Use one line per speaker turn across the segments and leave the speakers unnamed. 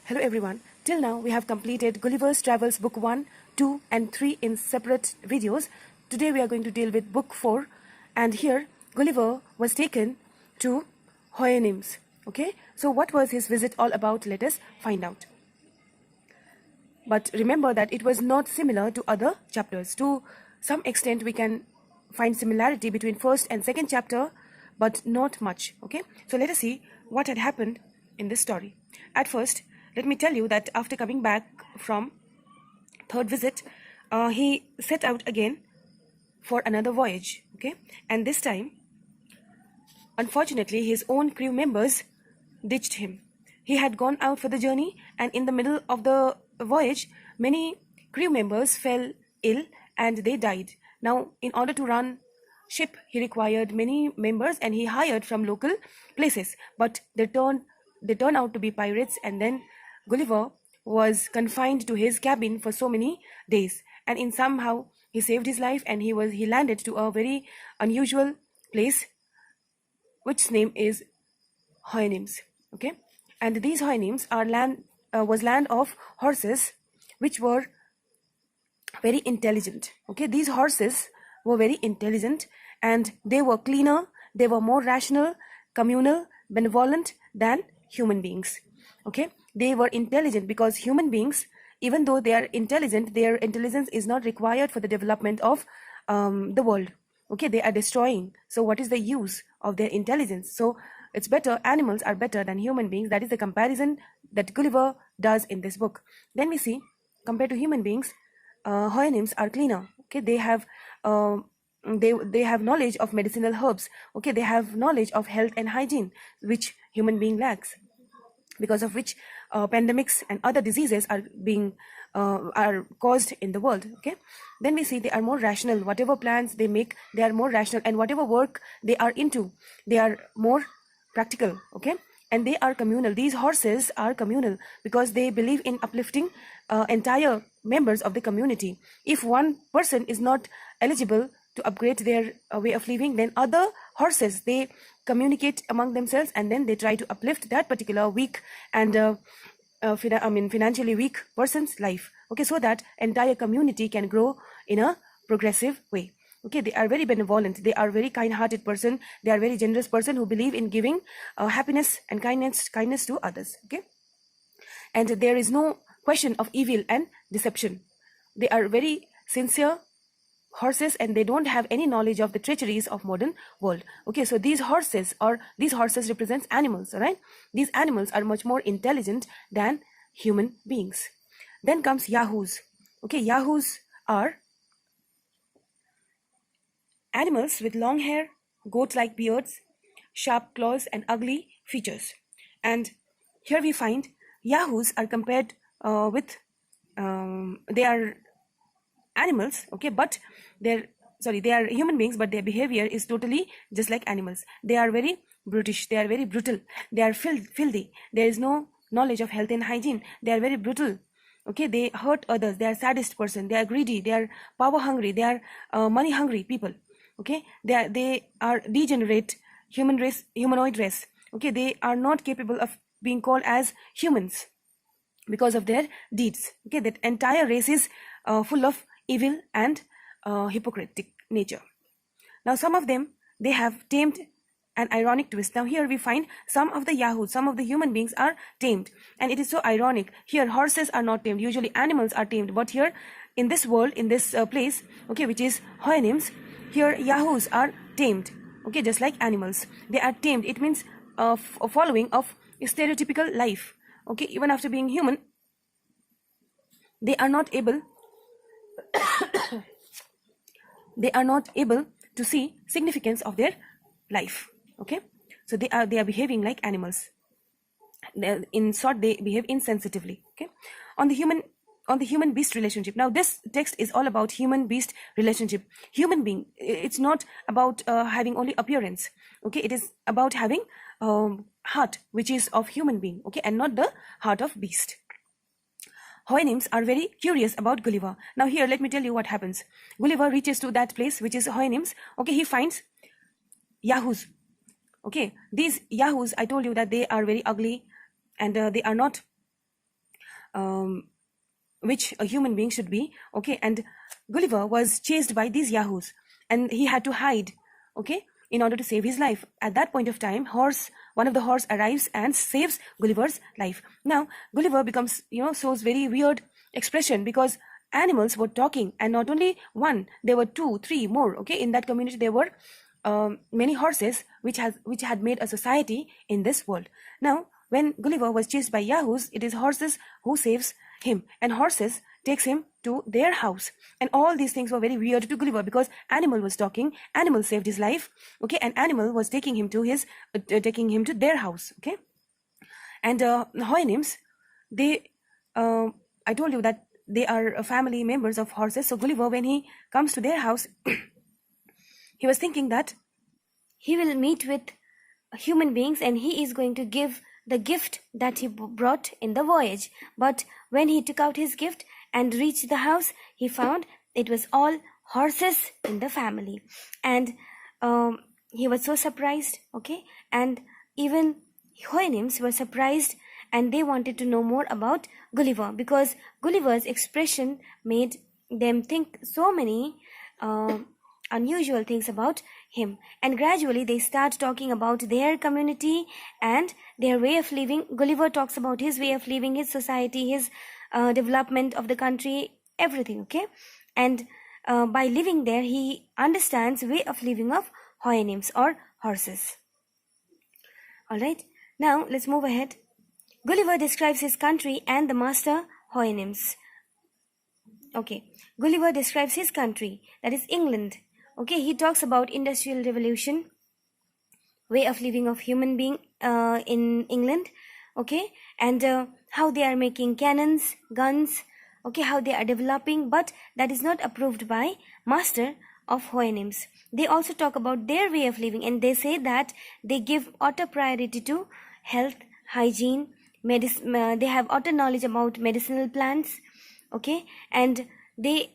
Hello everyone. Till now we have completed Gulliver's Travels book 1, 2 and 3 in separate videos. Today we are going to deal with book 4, and here Gulliver was taken to Houyhnhnms. Okay, so what was his visit all about? Let us find out. But remember that it was not similar to other chapters. To some extent we can find similarity between first and second chapter, but not much. Okay, so let us see what had happened in this story. At first, let me tell you that after coming back from third visit, he set out again for another voyage. Okay, and this time, unfortunately, his own crew members ditched him. He had gone out for the journey, and in the middle of the voyage, many crew members fell ill and they died. Now, in order to run ship, he required many members, and he hired from local places, but they turned out to be pirates, and then Gulliver was confined to his cabin for so many days, and in somehow he saved his life, and he landed to a very unusual place, which name is Houyhnhnms. Okay, and these Houyhnhnms was land of horses, which were very intelligent. Okay, these horses were very intelligent, and they were cleaner, they were more rational, communal, benevolent than human beings. Okay, they were intelligent because human beings, even though they are intelligent, their intelligence is not required for the development of the world. Okay, they are destroying. So what is the use of their intelligence? So it's better, animals are better than human beings. That is the comparison that Gulliver does in this book. Then we see, compared to human beings, Houyhnhnms are cleaner. Okay, they have knowledge of medicinal herbs. Okay, they have knowledge of health and hygiene, which human being lacks, because of which pandemics and other diseases are caused in the world. Okay, then we see they are more rational. Whatever plans they make, they are more rational, and whatever work they are into, they are more practical. Okay, and they are communal. These horses are communal because they believe in uplifting entire members of the community. If one person is not eligible to upgrade their way of living, then other horses, they communicate among themselves, and then they try to uplift that particular weak and financially weak person's life. Okay, so that entire community can grow in a progressive way. Okay, they are very benevolent, they are very kind-hearted person, they are very generous person who believe in giving happiness and kindness to others. Okay, and there is no question of evil and deception. They are very sincere horses, and they don't have any knowledge of the treacheries of modern world. Okay, so these horses represents animals. All right, these animals are much more intelligent than human beings. Then comes Yahoos. Okay, Yahoos are animals with long hair, goat-like beards, sharp claws and ugly features. And here we find Yahoos are compared with they are animals. Okay, but they are human beings, but their behavior is totally just like animals. They are very brutish, they are very brutal, they are filthy, there is no knowledge of health and hygiene, they are very brutal. Okay, they hurt others, they are sadist person, they are greedy, they are power hungry, they are money hungry people. Okay, they are degenerate humanoid race. Okay, they are not capable of being called as humans because of their deeds. Okay, that entire race is full of evil and hypocritic nature. Now some of them, they have tamed an ironic twist. Now here we find some of the Yahoos, some of the human beings are tamed, and it is so ironic. Here horses are not tamed, usually animals are tamed, but here in this world, in this place, okay, which is Houyhnhnms, here Yahoos are tamed. Okay, just like animals, they are tamed. It means a following of stereotypical life. Okay, even after being human, they are not able to see significance of their life. Okay, so they are behaving like animals. In short, they behave insensitively. Okay, on the human beast relationship. Now this text is all about human beast relationship. Human being, it's not about having only appearance. Okay, it is about having heart which is of human being. Okay, and not the heart of beast. Houyhnhnms are very curious about Gulliver. Now here, let me tell you what happens. Gulliver reaches to that place, which is Houyhnhnms. Okay, he finds Yahoos. Okay, these Yahoos, I told you that they are very ugly, and they are not which a human being should be. Okay, and Gulliver was chased by these Yahoos, and he had to hide, okay, in order to save his life. At that point of time, one of the horse arrives and saves Gulliver's life. Now Gulliver becomes, shows very weird expression, because animals were talking, and not only one, there were 2, 3 more. Okay, in that community there were many horses which had made a society in this world. Now when Gulliver was chased by Yahoos, it is horses who saves him, and horses takes him to their house. And all these things were very weird to Gulliver, because animal was talking, animal saved his life, okay, and animal was taking him to their house. Okay, and houyhnhnms, they I told you that they are family members of horses. So Gulliver, when he comes to their house, he was thinking that he will meet with human beings and he is going to give the gift that he brought in the voyage. But when he took out his gift and reached the house, he found it was all horses in the family. And he was so surprised, okay, and even houyhnhnms were surprised, and they wanted to know more about Gulliver, because Gulliver's expression made them think so many unusual things about him. And gradually they start talking about their community and their way of living. Gulliver talks about his way of living, his society, his development of the country, everything. Okay, and by living there, he understands way of living of houyhnhnms or horses. All right, now let's move ahead. Gulliver describes his country and the master houyhnhnms. Okay, Gulliver describes his country, that is England. Okay, he talks about industrial revolution, way of living of human being in England. Okay, and how they are making cannons, guns. Okay, how they are developing, but that is not approved by master of houyhnhnms. They also talk about their way of living, and they say that they give utter priority to health, hygiene, medicine. They have utter knowledge about medicinal plants. Okay, and they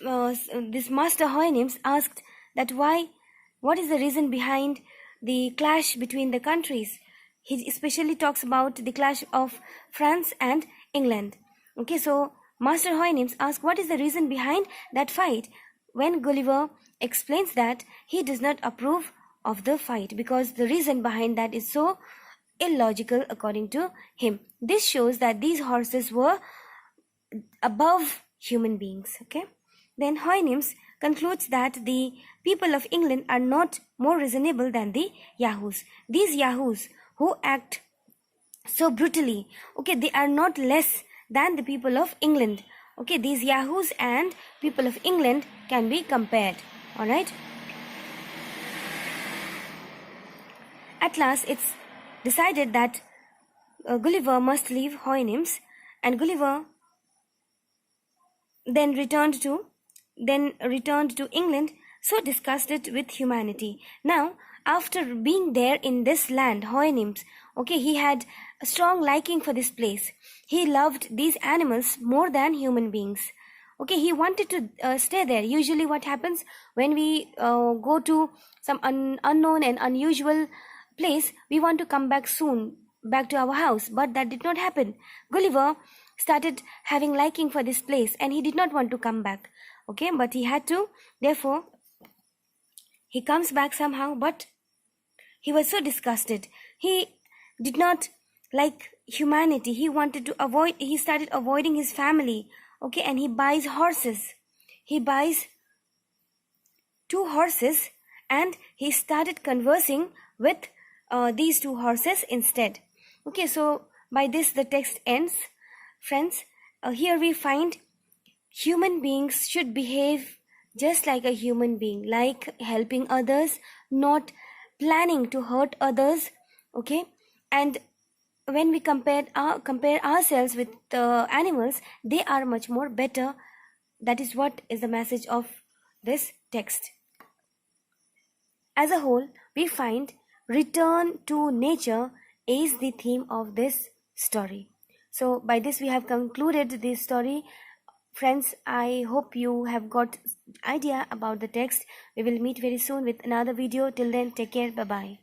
this master houyhnhnms asked that what is the reason behind the clash between the countries. He especially talks about the clash of France and England. Okay, so master houyhnhnms asked what is the reason behind that fight, when Gulliver explains that he does not approve of the fight because the reason behind that is so illogical according to him. This shows that these horses were above human beings. Okay, then houyhnhnms concludes that the people of England are not more reasonable than the Yahoos. These Yahoos who act so brutally, okay, they are not less than the people of England. Okay, these Yahoos and people of England can be compared. All right, at last it's decided that Gulliver must leave houyhnhnms, and Gulliver then returned to England, so disgusted with humanity. Now, after being there in this land, houyhnhnms, okay, he had a strong liking for this place. He loved these animals more than human beings. Okay, he wanted to stay there. Usually what happens when we go to some unknown and unusual place, we want to come back soon, back to our house, but that did not happen. Gulliver started having liking for this place and he did not want to come back. Okay, but he had to. Therefore, he comes back somehow, but he was so disgusted. He did not like humanity. He started avoiding his family. Okay, and he buys horses. He buys 2 horses and he started conversing with these 2 horses instead. Okay, so by this the text ends. Friends, here we find human beings should behave just like a human being, like helping others, not planning to hurt others. Okay, and when we compare ourselves with animals, they are much more better. That is what is the message of this text. As a whole, we find return to nature is the theme of this story. So by this we have concluded this story. Friends, I hope you have got idea about the text. We will meet very soon with another video. Till then, take care. Bye-bye.